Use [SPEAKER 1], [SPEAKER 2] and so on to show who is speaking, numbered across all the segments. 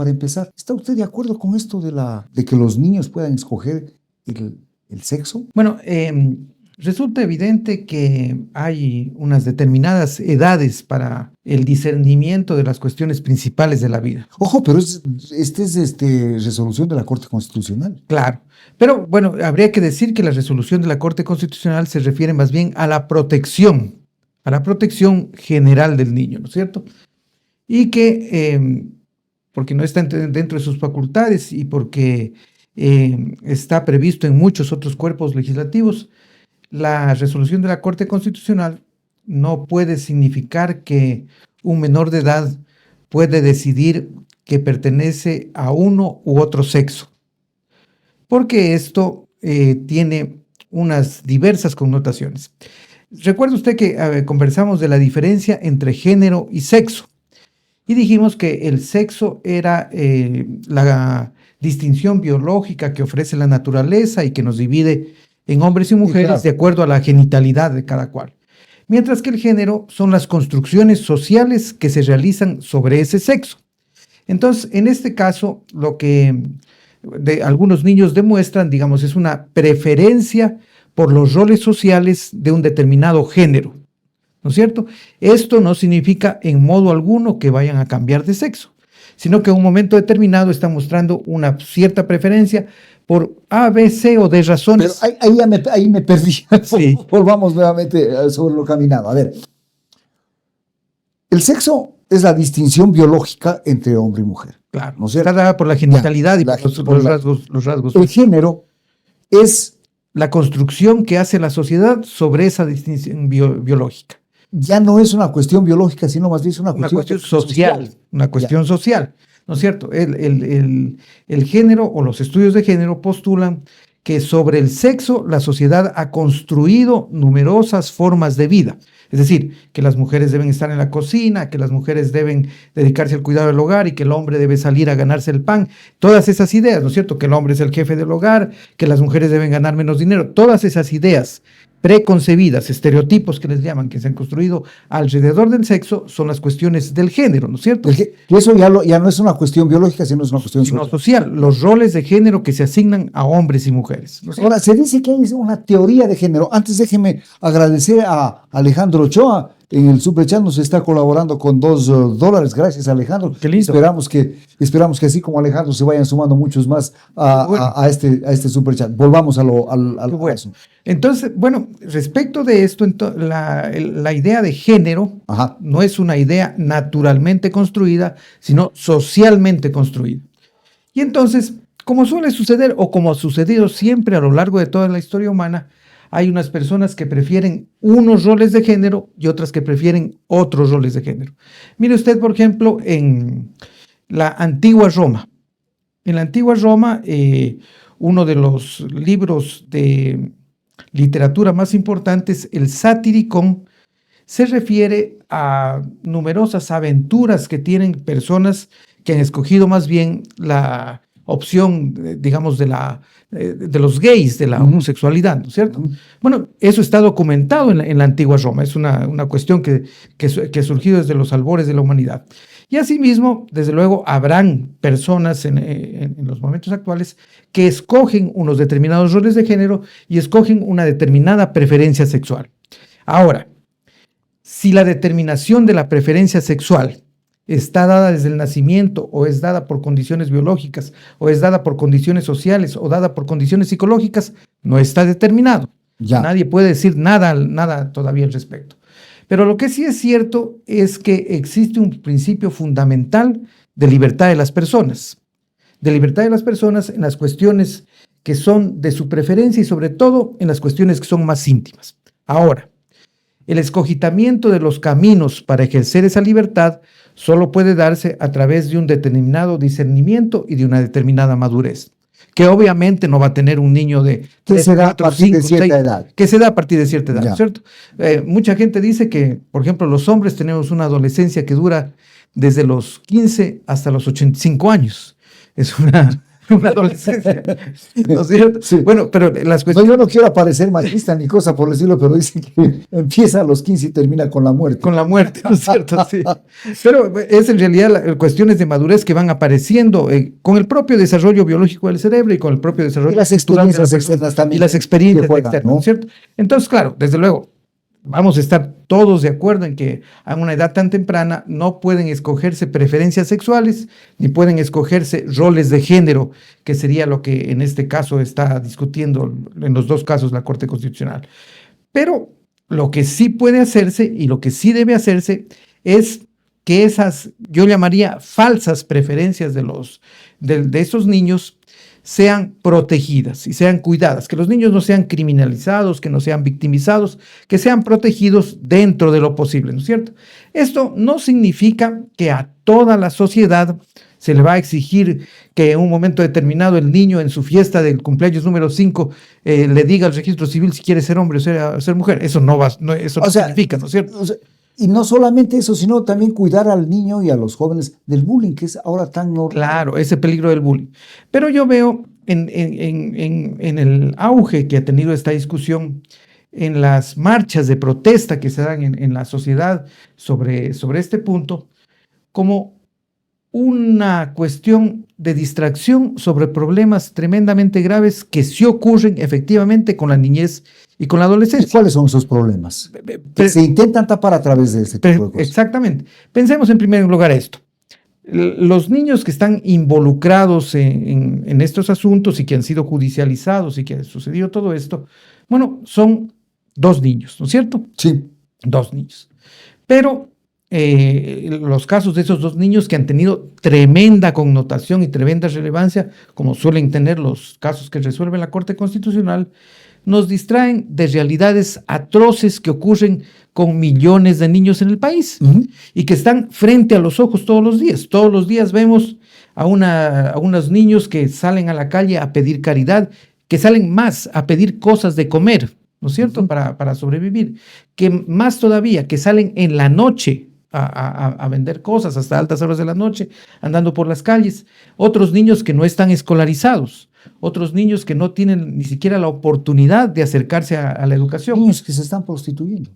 [SPEAKER 1] Para empezar, ¿está usted de acuerdo con esto de que los niños puedan escoger el sexo?
[SPEAKER 2] Bueno, resulta evidente que hay unas determinadas edades para el discernimiento de las cuestiones principales de la vida.
[SPEAKER 1] Ojo, pero esta es resolución de la Corte Constitucional.
[SPEAKER 2] Claro, pero bueno, habría que decir que la resolución de la Corte Constitucional se refiere más bien a la protección general del niño, ¿no es cierto? Y que, porque no está dentro de sus facultades y porque está previsto en muchos otros cuerpos legislativos, la resolución de la Corte Constitucional no puede significar que un menor de edad puede decidir que pertenece a uno u otro sexo, porque esto tiene unas diversas connotaciones. Recuerda usted que conversamos de la diferencia entre género y sexo y dijimos que el sexo era la distinción biológica que ofrece la naturaleza y que nos divide en hombres y mujeres, sí, claro, de acuerdo a la genitalidad de cada cual. Mientras que el género son las construcciones sociales que se realizan sobre ese sexo. Entonces, en este caso, lo que algunos niños demuestran, digamos, es una preferencia por los roles sociales de un determinado género, ¿no es cierto? Esto no significa en modo alguno que vayan a cambiar de sexo, sino que en un momento determinado están mostrando una cierta preferencia por A, B, C o D razones.
[SPEAKER 1] Pero ahí me perdí. Sí. Volvamos nuevamente sobre lo caminado. A ver, el sexo es la distinción biológica entre hombre y mujer.
[SPEAKER 2] Claro, ¿no es cierto? Está dada por la genitalidad y por los rasgos.
[SPEAKER 1] El género es
[SPEAKER 2] la construcción que hace la sociedad sobre esa distinción biológica.
[SPEAKER 1] Ya no es una cuestión biológica, sino más bien es una cuestión
[SPEAKER 2] social. Una cuestión social, ¿no es cierto? El género o los estudios de género postulan que sobre el sexo la sociedad ha construido numerosas formas de vida. Es decir, que las mujeres deben estar en la cocina, que las mujeres deben dedicarse al cuidado del hogar y que el hombre debe salir a ganarse el pan. Todas esas ideas, ¿no es cierto? Que el hombre es el jefe del hogar, que las mujeres deben ganar menos dinero. Todas esas ideas preconcebidas, estereotipos que les llaman, que se han construido alrededor del sexo, son las cuestiones del género, ¿no es cierto?
[SPEAKER 1] Eso ya no es una cuestión biológica, sino es una cuestión
[SPEAKER 2] social. Los roles de género que se asignan a hombres y mujeres, ¿no es cierto?
[SPEAKER 1] Ahora, se dice que hay una teoría de género. Antes déjeme agradecer a Alejandro Ochoa. En el Superchat nos está colaborando con $2. Gracias, Alejandro.
[SPEAKER 2] Qué lindo.
[SPEAKER 1] Esperamos que así como Alejandro se vayan sumando muchos más a este Superchat. Volvamos al
[SPEAKER 2] bueno. Caso. Entonces, bueno, respecto de esto, la idea de género no es una idea naturalmente construida, sino socialmente construida. Y entonces, como suele suceder o como ha sucedido siempre a lo largo de toda la historia humana, hay unas personas que prefieren unos roles de género y otras que prefieren otros roles de género. Mire usted, por ejemplo, en la antigua Roma. En la antigua Roma, uno de los libros de literatura más importantes, el Satiricón, se refiere a numerosas aventuras que tienen personas que han escogido más bien la opción, digamos, de los gays, de la homosexualidad, ¿no es cierto? Bueno, eso está documentado en la antigua Roma, es una cuestión que ha surgido desde los albores de la humanidad. Y asimismo, desde luego, habrán personas en los momentos actuales que escogen unos determinados roles de género y escogen una determinada preferencia sexual. Ahora, si la determinación de la preferencia sexual está dada desde el nacimiento o es dada por condiciones biológicas o es dada por condiciones sociales o dada por condiciones psicológicas, no está determinado. Ya. Nadie puede decir nada todavía al respecto. Pero lo que sí es cierto es que existe un principio fundamental de libertad de las personas. De libertad de las personas en las cuestiones que son de su preferencia y sobre todo en las cuestiones que son más íntimas. Ahora, el escogitamiento de los caminos para ejercer esa libertad solo puede darse a través de un determinado discernimiento y de una determinada madurez, que obviamente no va a tener un niño de 3, 4, 5, 6, edad. Que se da a partir de cierta edad, ¿cierto? Mucha gente dice que, por ejemplo, los hombres tenemos una adolescencia que dura desde los 15 hasta los 85 años. Es una una adolescencia, ¿no es cierto?
[SPEAKER 1] Sí.
[SPEAKER 2] Bueno, pero las cuestiones...
[SPEAKER 1] No, yo no quiero parecer machista ni cosa por decirlo, pero dicen que empieza a los 15 y termina con la muerte.
[SPEAKER 2] Con la muerte, ¿no es cierto? Sí. Pero es en realidad cuestiones de madurez que van apareciendo con el propio desarrollo biológico del cerebro y con el propio desarrollo...
[SPEAKER 1] Y las experiencias externas también.
[SPEAKER 2] Y las experiencias
[SPEAKER 1] juegan,
[SPEAKER 2] externas,
[SPEAKER 1] ¿no?
[SPEAKER 2] ¿no es cierto? Entonces, claro, desde luego, vamos a estar todos de acuerdo en que a una edad tan temprana no pueden escogerse preferencias sexuales ni pueden escogerse roles de género, que sería lo que en este caso está discutiendo en los dos casos la Corte Constitucional. Pero lo que sí puede hacerse y lo que sí debe hacerse es que esas, yo llamaría falsas preferencias de esos niños sean protegidas y sean cuidadas, que los niños no sean criminalizados, que no sean victimizados, que sean protegidos dentro de lo posible, ¿no es cierto? Esto no significa que a toda la sociedad se le va a exigir que en un momento determinado el niño en su fiesta del cumpleaños número 5 le diga al registro civil si quiere ser hombre o ser mujer. Eso no va, eso no significa, ¿no es cierto?
[SPEAKER 1] O sea, y no solamente eso, sino también cuidar al niño y a los jóvenes del bullying, que es ahora tan normal.
[SPEAKER 2] Claro, ese peligro del bullying. Pero yo veo en el auge que ha tenido esta discusión, en las marchas de protesta que se dan en la sociedad sobre este punto, como una cuestión de distracción sobre problemas tremendamente graves que sí ocurren efectivamente con la niñez y con la adolescencia.
[SPEAKER 1] ¿Y cuáles son esos problemas? Que se intentan tapar a través de este tipo de cosas.
[SPEAKER 2] Exactamente. Pensemos en primer lugar esto. Los niños que están involucrados en estos asuntos y que han sido judicializados y que ha sucedido todo esto, bueno, son 2 niños, ¿no es cierto?
[SPEAKER 1] Sí.
[SPEAKER 2] 2 niños. Pero los casos de esos 2 niños que han tenido tremenda connotación y tremenda relevancia, como suelen tener los casos que resuelve la Corte Constitucional, nos distraen de realidades atroces que ocurren con millones de niños en el país y que están frente a los ojos todos los días. Todos los días vemos a unos niños que salen a la calle a pedir caridad, que salen más a pedir cosas de comer, ¿no es cierto?, para sobrevivir, que más todavía, que salen en la noche a vender cosas hasta altas horas de la noche, andando por las calles. Otros niños que no están escolarizados, otros niños que no tienen ni siquiera la oportunidad de acercarse a la educación.
[SPEAKER 1] Niños que se están prostituyendo.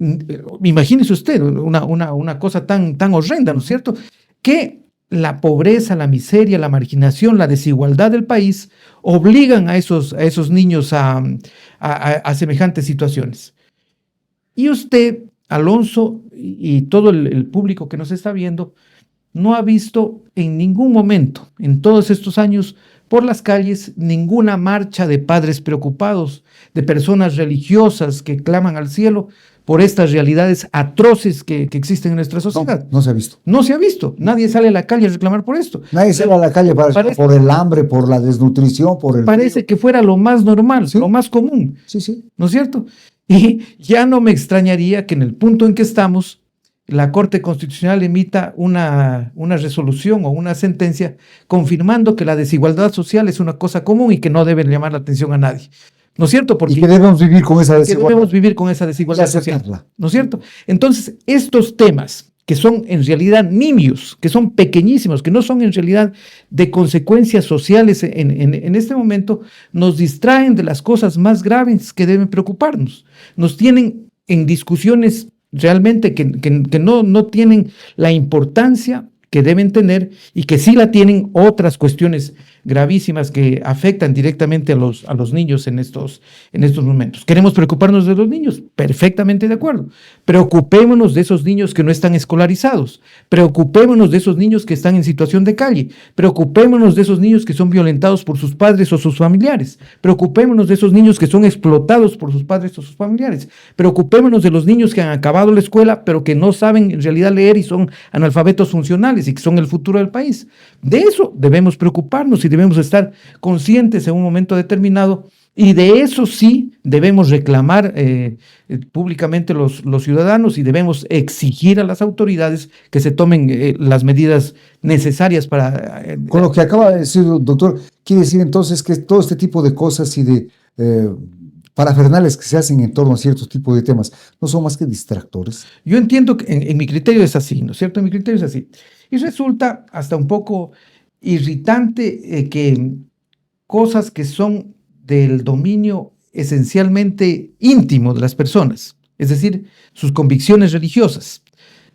[SPEAKER 2] Imagínese usted una cosa tan horrenda, ¿no es cierto?, que la pobreza, la miseria, la marginación, la desigualdad del país obligan a esos niños a semejantes situaciones. Y usted, Alonso, y todo el público que nos está viendo, no ha visto en ningún momento, en todos estos años, por las calles, ninguna marcha de padres preocupados, de personas religiosas que claman al cielo por estas realidades atroces que existen en nuestra sociedad.
[SPEAKER 1] No se ha visto.
[SPEAKER 2] No se ha visto. Nadie sale a la calle a reclamar por esto.
[SPEAKER 1] Nadie sale a la calle por el hambre, por la desnutrición, por el
[SPEAKER 2] Parece
[SPEAKER 1] frío.
[SPEAKER 2] que fuera lo más normal,
[SPEAKER 1] ¿Sí?
[SPEAKER 2] lo más común.
[SPEAKER 1] Sí, sí.
[SPEAKER 2] ¿No es cierto? Y ya no me extrañaría que en el punto en que estamos, la Corte Constitucional emita una resolución o una sentencia confirmando que la desigualdad social es una cosa común y que no debe llamar la atención a nadie. ¿No es cierto?
[SPEAKER 1] Y que debemos vivir con esa desigualdad.
[SPEAKER 2] Que debemos vivir con esa desigualdad social. ¿No es cierto? Entonces, estos temas que son en realidad nimios, que son pequeñísimos, que no son en realidad de consecuencias sociales en este momento, nos distraen de las cosas más graves que deben preocuparnos. Nos tienen en discusiones realmente que no tienen la importancia que deben tener y que sí la tienen otras cuestiones gravísimas que afectan directamente a los niños en estos momentos. ¿Queremos preocuparnos de los niños? Perfectamente de acuerdo. Preocupémonos de esos niños que no están escolarizados. Preocupémonos de esos niños que están en situación de calle. Preocupémonos de esos niños que son violentados por sus padres o sus familiares. Preocupémonos de esos niños que son explotados por sus padres o sus familiares. Preocupémonos de los niños que han acabado la escuela pero que no saben en realidad leer y son analfabetos funcionales y que son el futuro del país. De eso debemos preocuparnos y debemos estar conscientes en un momento determinado, y de eso sí debemos reclamar públicamente los ciudadanos, y debemos exigir a las autoridades que se tomen las medidas necesarias para...
[SPEAKER 1] Con lo que acaba de decir, doctor, quiere decir entonces que todo este tipo de cosas y de parafernales que se hacen en torno a ciertos tipos de temas no son más que distractores.
[SPEAKER 2] Yo entiendo que en mi criterio es así, ¿no es cierto? En mi criterio es así. Y resulta hasta un poco irritante que cosas que son del dominio esencialmente íntimo de las personas, es decir, sus convicciones religiosas,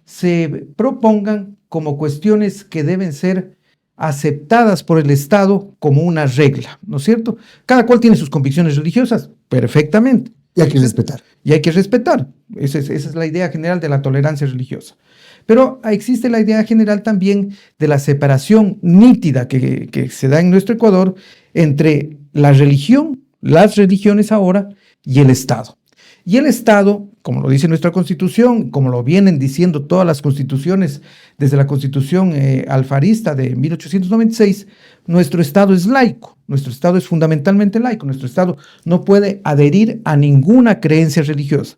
[SPEAKER 2] se propongan como cuestiones que deben ser aceptadas por el Estado como una regla, ¿no es cierto? Cada cual tiene sus convicciones religiosas, perfectamente.
[SPEAKER 1] Y hay que respetar.
[SPEAKER 2] Y hay que respetar. Esa es la idea general de la tolerancia religiosa. Pero existe la idea general también de la separación nítida que se da en nuestro Ecuador entre la religión, las religiones ahora, y el Estado. Y el Estado, como lo dice nuestra Constitución, como lo vienen diciendo todas las constituciones, desde la Constitución alfarista de 1896, nuestro Estado es laico, nuestro Estado es fundamentalmente laico, nuestro Estado no puede adherir a ninguna creencia religiosa,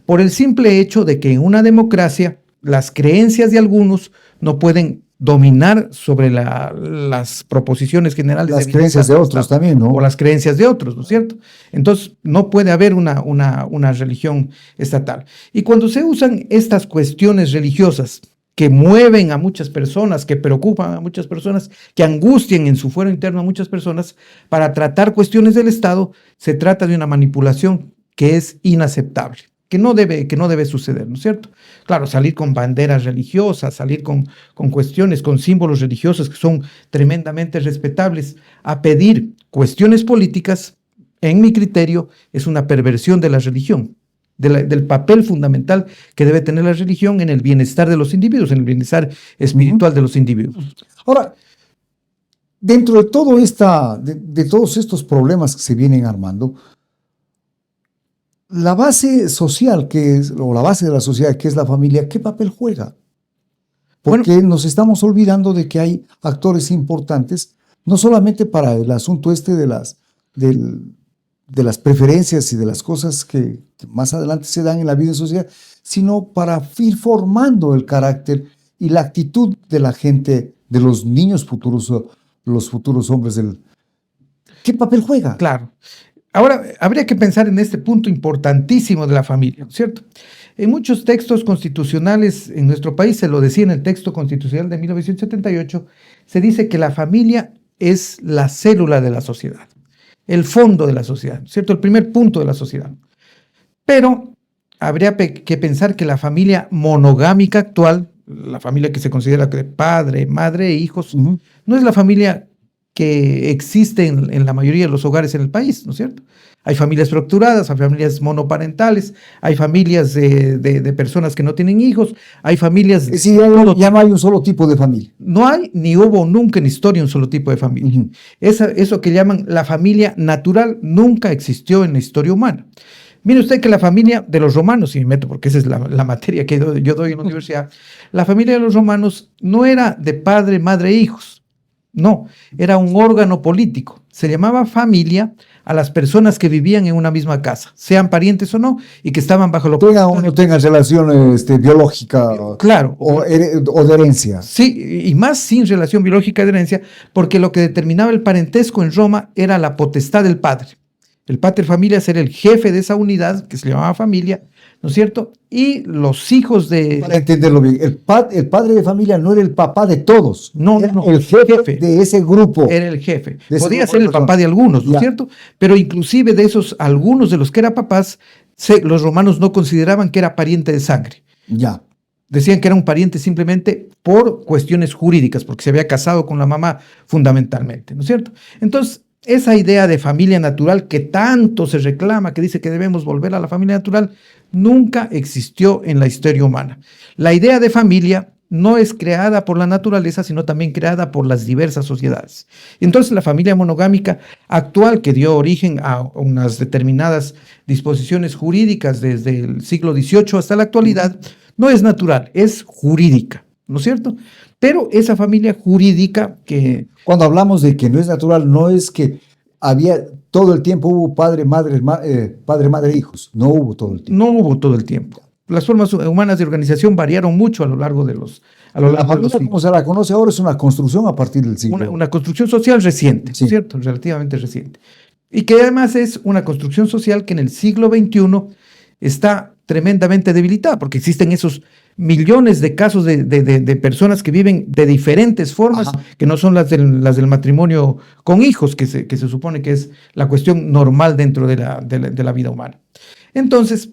[SPEAKER 2] por el simple hecho de que en una democracia las creencias de algunos no pueden dominar sobre las proposiciones generales.
[SPEAKER 1] Las creencias de otros también, ¿no?
[SPEAKER 2] O las creencias de otros, ¿no es cierto? Entonces, no puede haber una religión estatal. Y cuando se usan estas cuestiones religiosas que mueven a muchas personas, que preocupan a muchas personas, que angustian en su fuero interno a muchas personas, para tratar cuestiones del Estado, se trata de una manipulación que es inaceptable, que no debe suceder, ¿no es cierto? Claro, salir con banderas religiosas, salir con cuestiones, con símbolos religiosos que son tremendamente respetables, a pedir cuestiones políticas, en mi criterio, es una perversión de la religión, del papel fundamental que debe tener la religión en el bienestar de los individuos, en el bienestar espiritual de los individuos.
[SPEAKER 1] Ahora, dentro de todos estos problemas que se vienen armando, la base social o la base de la sociedad, que es la familia, ¿qué papel juega? Porque nos estamos olvidando de que hay actores importantes, no solamente para el asunto de las preferencias y de las cosas que más adelante se dan en la vida en sociedad, sino para ir formando el carácter y la actitud de la gente, de los niños futuros, los futuros hombres ¿Qué papel juega?
[SPEAKER 2] Claro. Ahora, habría que pensar en este punto importantísimo de la familia, ¿cierto? En muchos textos constitucionales en nuestro país, se lo decía en el texto constitucional de 1978, se dice que la familia es la célula de la sociedad, el fondo de la sociedad, ¿cierto? El primer punto de la sociedad. Pero habría que pensar que la familia monogámica actual, la familia que se considera de padre, madre e hijos, no es la familia que existe en la mayoría de los hogares en el país, ¿no es cierto? Hay familias fracturadas, hay familias monoparentales, hay familias de personas que no tienen hijos, hay familias...
[SPEAKER 1] Es decir, ya no hay un solo tipo de familia.
[SPEAKER 2] No hay, ni hubo nunca en historia un solo tipo de familia. Eso que llaman la familia natural nunca existió en la historia humana. Mire usted que la familia de los romanos, si me meto porque esa es la materia que yo doy en la universidad, la familia de los romanos no era de padre, madre e hijos. No, era un órgano político. Se llamaba familia a las personas que vivían en una misma casa, sean parientes o no, y que estaban bajo lo...
[SPEAKER 1] No tengan relación biológica,
[SPEAKER 2] claro,
[SPEAKER 1] o de herencia.
[SPEAKER 2] Sí, y más sin relación biológica de herencia, porque lo que determinaba el parentesco en Roma era la potestad del padre. El pater familias era el jefe de esa unidad, que se llamaba familia, ¿no es cierto? Y los hijos de...
[SPEAKER 1] Para entenderlo bien, el padre de familia no era el papá de todos.
[SPEAKER 2] No,
[SPEAKER 1] era
[SPEAKER 2] no,
[SPEAKER 1] el jefe de ese grupo.
[SPEAKER 2] Era el jefe. Podía ser el papá de algunos, ¿no es cierto? Pero inclusive de esos, algunos de los que eran papás, los romanos no consideraban que era pariente de sangre.
[SPEAKER 1] Ya.
[SPEAKER 2] Decían que era un pariente simplemente por cuestiones jurídicas, porque se había casado con la mamá fundamentalmente, ¿no es cierto? Entonces, esa idea de familia natural que tanto se reclama, que dice que debemos volver a la familia natural, nunca existió en la historia humana. La idea de familia no es creada por la naturaleza, sino también creada por las diversas sociedades. Entonces, la familia monogámica actual, que dio origen a unas determinadas disposiciones jurídicas desde el siglo XVIII hasta la actualidad, no es natural, es jurídica, ¿no es cierto? Pero esa familia jurídica que...
[SPEAKER 1] Cuando hablamos de que no es natural, no es que todo el tiempo hubo padre, madre, hijos. No hubo todo el tiempo.
[SPEAKER 2] No hubo todo el tiempo. Las formas humanas de organización variaron mucho a lo largo de los
[SPEAKER 1] La familia, como se la conoce ahora, es una construcción a partir del siglo.
[SPEAKER 2] Una construcción social reciente, sí. ¿Cierto? Relativamente reciente. Y que además es una construcción social que en el siglo XXI está tremendamente debilitada, porque existen esos millones de casos de personas que viven de diferentes formas, que no son las del matrimonio con hijos, que se supone que es la cuestión normal dentro de la vida humana. Entonces,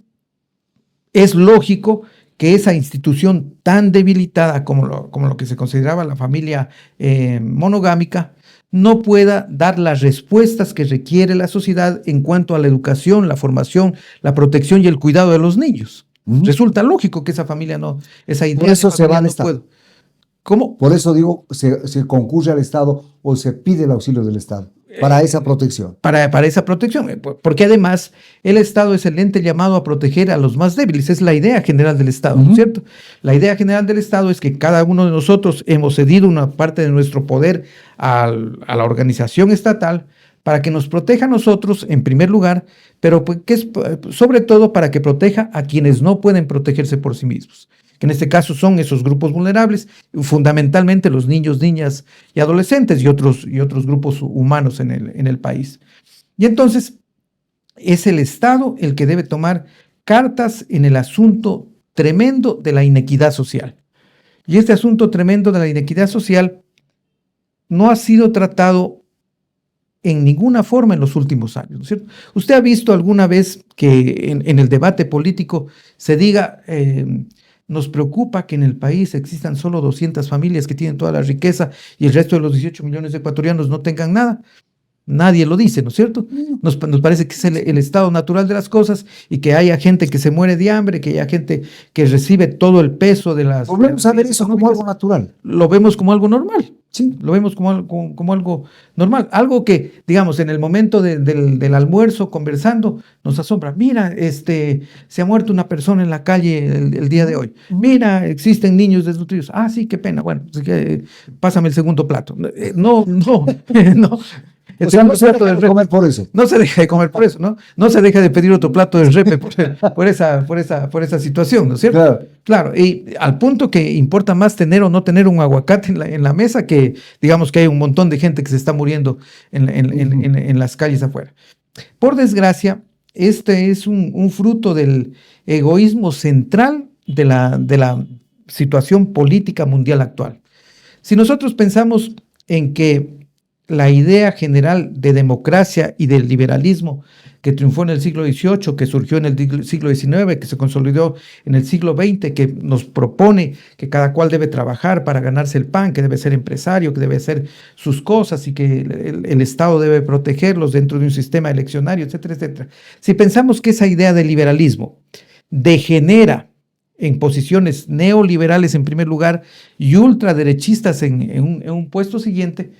[SPEAKER 2] es lógico que esa institución tan debilitada como lo que se consideraba la familia monogámica no pueda dar las respuestas que requiere la sociedad en cuanto a la educación, la formación, la protección y el cuidado de los niños. Resulta lógico que esa familia no, esa idea
[SPEAKER 1] por eso
[SPEAKER 2] de
[SPEAKER 1] se va al
[SPEAKER 2] no
[SPEAKER 1] Estado.
[SPEAKER 2] puede. ¿Cómo?
[SPEAKER 1] Por eso digo, se concurre al Estado o se pide el auxilio del Estado para esa protección.
[SPEAKER 2] Para esa protección, porque además el Estado es el ente llamado a proteger a los más débiles, es la idea general del Estado, ¿no es cierto? La idea general del Estado es que cada uno de nosotros hemos cedido una parte de nuestro poder a la organización estatal para que nos proteja a nosotros en primer lugar, pero sobre todo para que proteja a quienes no pueden protegerse por sí mismos, que en este caso son esos grupos vulnerables, fundamentalmente los niños, niñas y adolescentes y otros grupos humanos en el país. Y entonces es el Estado el que debe tomar cartas en el asunto tremendo de la inequidad social. Y este asunto tremendo de la inequidad social no ha sido tratado en ninguna forma en los últimos años, ¿no es cierto? ¿Usted ha visto alguna vez que en el debate político se diga... nos preocupa que en el país existan solo 200 familias que tienen toda la riqueza y el resto de los 18 millones de ecuatorianos no tengan nada? Nadie lo dice, ¿no es cierto? Nos parece que es el estado natural de las cosas y que haya gente que se muere de hambre, que haya gente que recibe todo el peso de las...
[SPEAKER 1] Volvemos a ver eso como algo natural.
[SPEAKER 2] Lo vemos como algo normal.
[SPEAKER 1] Sí.
[SPEAKER 2] Lo vemos como algo normal. Algo que, digamos, en el momento del almuerzo, conversando, nos asombra. Mira, se ha muerto una persona en la calle el día de hoy. Mira, existen niños desnutridos. Ah, sí, qué pena. Bueno, pásame el segundo plato. No.
[SPEAKER 1] O sea, no se deja de comer por eso.
[SPEAKER 2] No se deja de comer por eso, ¿no? No se deja de pedir otro plato de repe por esa situación, ¿no es cierto? Claro, y al punto que importa más tener o no tener un aguacate en la mesa que, digamos, que hay un montón de gente que se está muriendo en las calles afuera. Por desgracia, este es un fruto del egoísmo central de la situación política mundial actual. Si nosotros pensamos en que la idea general de democracia y del liberalismo que triunfó en el siglo XVIII, que surgió en el siglo XIX, que se consolidó en el siglo XX, que nos propone que cada cual debe trabajar para ganarse el pan, que debe ser empresario, que debe hacer sus cosas y que el Estado debe protegerlos dentro de un sistema eleccionario, etcétera, etcétera. Si pensamos que esa idea del liberalismo degenera en posiciones neoliberales en primer lugar y ultraderechistas en un puesto siguiente,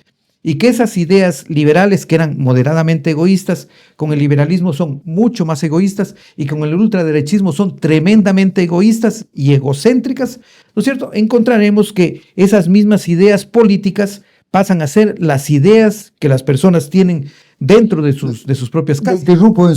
[SPEAKER 2] y que esas ideas liberales que eran moderadamente egoístas, con el liberalismo son mucho más egoístas y con el ultraderechismo son tremendamente egoístas y egocéntricas, ¿no es cierto? Encontraremos que esas mismas ideas políticas pasan a ser las ideas que las personas tienen dentro de sus propias casas.
[SPEAKER 1] Interrumpo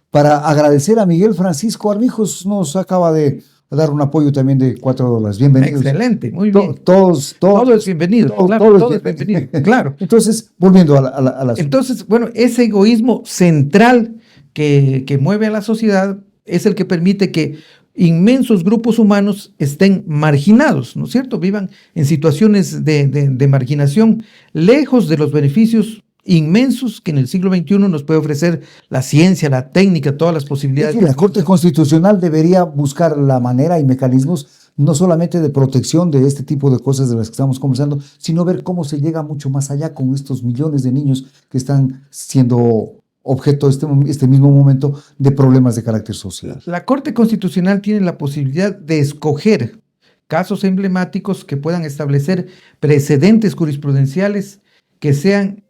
[SPEAKER 1] para agradecer a Miguel Francisco Armijos, nos acaba de dar un apoyo también de $4. Bienvenidos.
[SPEAKER 2] Excelente, muy bien.
[SPEAKER 1] Todo
[SPEAKER 2] es bienvenido. Todo es bienvenido. Claro.
[SPEAKER 1] Entonces, volviendo a la...
[SPEAKER 2] Entonces, bueno, ese egoísmo central que mueve a la sociedad es el que permite que inmensos grupos humanos estén marginados, ¿no es cierto? Vivan en situaciones de marginación, lejos de los beneficios inmensos que en el siglo XXI nos puede ofrecer la ciencia, la técnica, todas las posibilidades.
[SPEAKER 1] Es decir, la Corte Constitucional debería buscar la manera y mecanismos no solamente de protección de este tipo de cosas de las que estamos conversando, sino ver cómo se llega mucho más allá con estos millones de niños que están siendo objeto este mismo momento de problemas de carácter social.
[SPEAKER 2] La Corte Constitucional tiene la posibilidad de escoger casos emblemáticos que puedan establecer precedentes jurisprudenciales que sean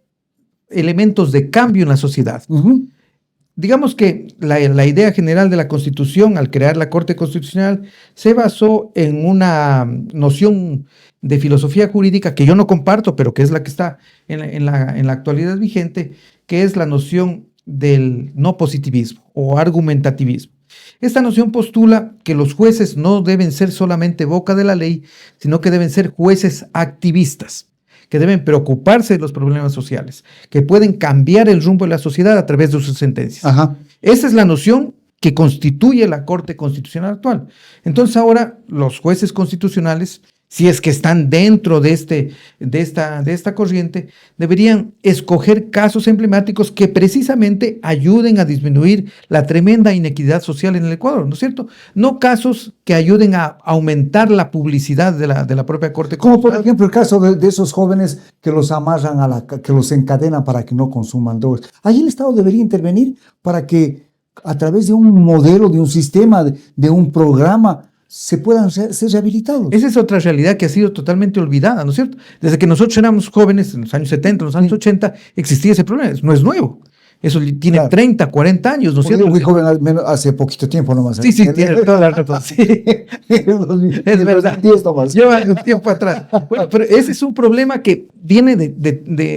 [SPEAKER 2] elementos de cambio en la sociedad. Digamos que la idea general de la Constitución, al crear la Corte Constitucional, se basó en una noción de filosofía jurídica que yo no comparto, pero que es la que está en la actualidad vigente, que es la noción del no positivismo o argumentativismo. Esta noción postula que los jueces no deben ser solamente boca de la ley, sino que deben ser jueces activistas, que deben preocuparse de los problemas sociales, que pueden cambiar el rumbo de la sociedad a través de sus sentencias. Esa es la noción que constituye la Corte Constitucional actual. Entonces ahora los jueces constitucionales, si es que están dentro de esta corriente, deberían escoger casos emblemáticos que precisamente ayuden a disminuir la tremenda inequidad social en el Ecuador, ¿no es cierto? No casos que ayuden a aumentar la publicidad de la propia Corte
[SPEAKER 1] Como por ejemplo el caso de esos jóvenes que los amarran, que los encadenan para que no consuman drogas. Ahí el Estado debería intervenir para que a través de un modelo, de un sistema, de un programa, se puedan ser rehabilitados.
[SPEAKER 2] Esa es otra realidad que ha sido totalmente olvidada, ¿no es cierto? Desde que nosotros éramos jóvenes, en los años 70, en los años 80, existía ese problema. No es nuevo. Eso tiene 30, 40 años, ¿no es cierto?
[SPEAKER 1] Yo fui joven hace poquito tiempo nomás.
[SPEAKER 2] Sí, tiene toda la razón. Sí. Es verdad. Lleva un tiempo atrás. Bueno, pero ese es un problema que viene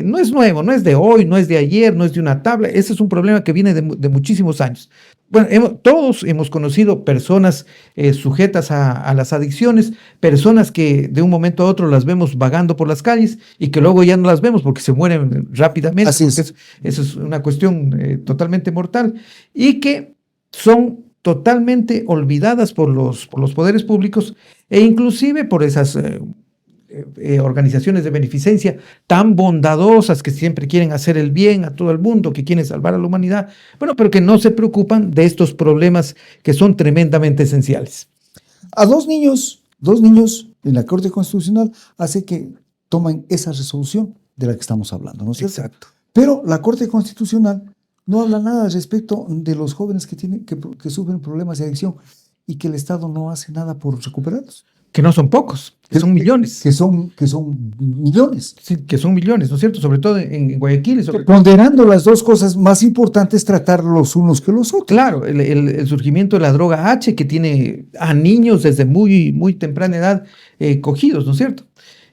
[SPEAKER 2] no es nuevo, no es de hoy, no es de ayer, no es de una tabla. Ese es un problema que viene de muchísimos años. Bueno, todos hemos conocido personas sujetas a las adicciones, personas que de un momento a otro las vemos vagando por las calles y que luego ya no las vemos porque se mueren rápidamente.
[SPEAKER 1] Así es.
[SPEAKER 2] Eso es una cuestión totalmente mortal y que son totalmente olvidadas por los poderes públicos e inclusive por esas organizaciones de beneficencia tan bondadosas que siempre quieren hacer el bien a todo el mundo, que quieren salvar a la humanidad, bueno, pero que no se preocupan de estos problemas que son tremendamente esenciales.
[SPEAKER 1] A dos niños en la Corte Constitucional hace que tomen esa resolución de la que estamos hablando, ¿no es cierto?
[SPEAKER 2] Exacto.
[SPEAKER 1] Pero la Corte Constitucional no habla nada respecto de los jóvenes que sufren problemas de adicción y que el Estado no hace nada por recuperarlos.
[SPEAKER 2] Que no son pocos, que son millones.
[SPEAKER 1] Que son millones.
[SPEAKER 2] Sí, que son millones, ¿no es cierto? Sobre todo en Guayaquil.
[SPEAKER 1] Ponderando las dos cosas más importantes, tratar los unos que los otros.
[SPEAKER 2] Claro, el surgimiento de la droga H que tiene a niños desde muy, muy temprana edad cogidos, ¿no es cierto?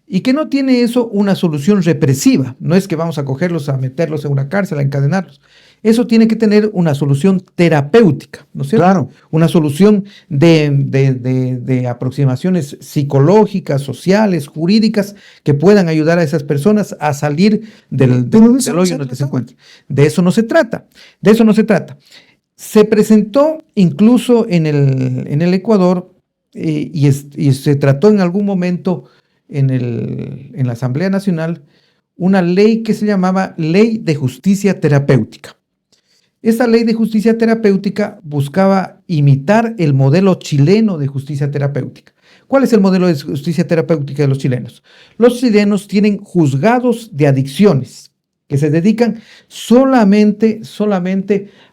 [SPEAKER 2] Y que no tiene eso una solución represiva. No es que vamos a cogerlos, a meterlos en una cárcel, a encadenarlos. Eso tiene que tener una solución terapéutica, ¿no es cierto?
[SPEAKER 1] Claro.
[SPEAKER 2] Una solución de aproximaciones psicológicas, sociales, jurídicas, que puedan ayudar a esas personas a salir del hoyo en el que se encuentran. De eso no se trata. De eso no se trata. Se presentó incluso en el Ecuador y se trató en algún momento en la Asamblea Nacional una ley que se llamaba Ley de Justicia Terapéutica. Esta ley de justicia terapéutica buscaba imitar el modelo chileno de justicia terapéutica. ¿Cuál es el modelo de justicia terapéutica de los chilenos? Los chilenos tienen juzgados de adicciones que se dedican solamente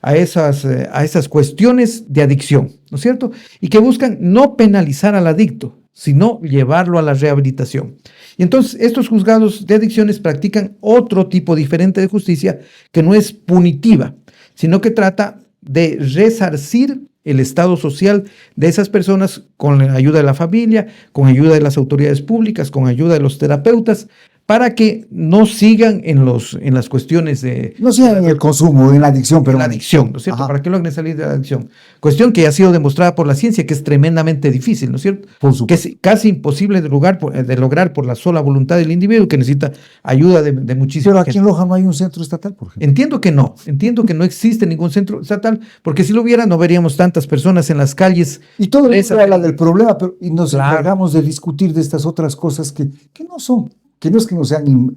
[SPEAKER 2] a esas cuestiones de adicción, ¿no es cierto? Y que buscan no penalizar al adicto, sino llevarlo a la rehabilitación. Y entonces estos juzgados de adicciones practican otro tipo diferente de justicia que no es punitiva, sino que trata de resarcir el estado social de esas personas con la ayuda de la familia, con ayuda de las autoridades públicas, con ayuda de los terapeutas, para que no sigan en las cuestiones de...
[SPEAKER 1] No sigan en el consumo, en la adicción, pero...
[SPEAKER 2] En la adicción, ¿no es cierto? Ajá. Para que logren salir de la adicción. Cuestión que ha sido demostrada por la ciencia que es tremendamente difícil, ¿no es cierto?
[SPEAKER 1] Por supuesto.
[SPEAKER 2] Que es casi imposible de lograr por la sola voluntad del individuo, que necesita ayuda de muchísimos...
[SPEAKER 1] Pero aquí en Loja no hay un centro estatal, por ejemplo.
[SPEAKER 2] Entiendo que no existe ningún centro estatal, porque si lo hubiera no veríamos tantas personas en las calles.
[SPEAKER 1] Y todo el mundo habla del problema, pero, y nos encargamos de discutir de estas otras cosas que no son... que no es que no sean...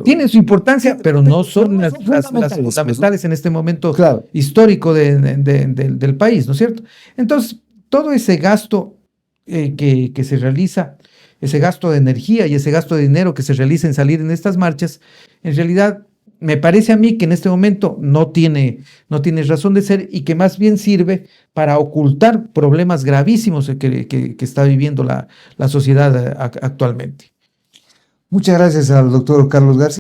[SPEAKER 2] tienen su importancia, pero no son las fundamentales en este momento histórico del país, ¿no es cierto? Entonces, todo ese gasto que se realiza, ese gasto de energía y ese gasto de dinero que se realiza en salir en estas marchas, en realidad me parece a mí que en este momento no tiene razón de ser y que más bien sirve para ocultar problemas gravísimos que está viviendo la sociedad actualmente.
[SPEAKER 1] Muchas gracias al doctor Carlos García.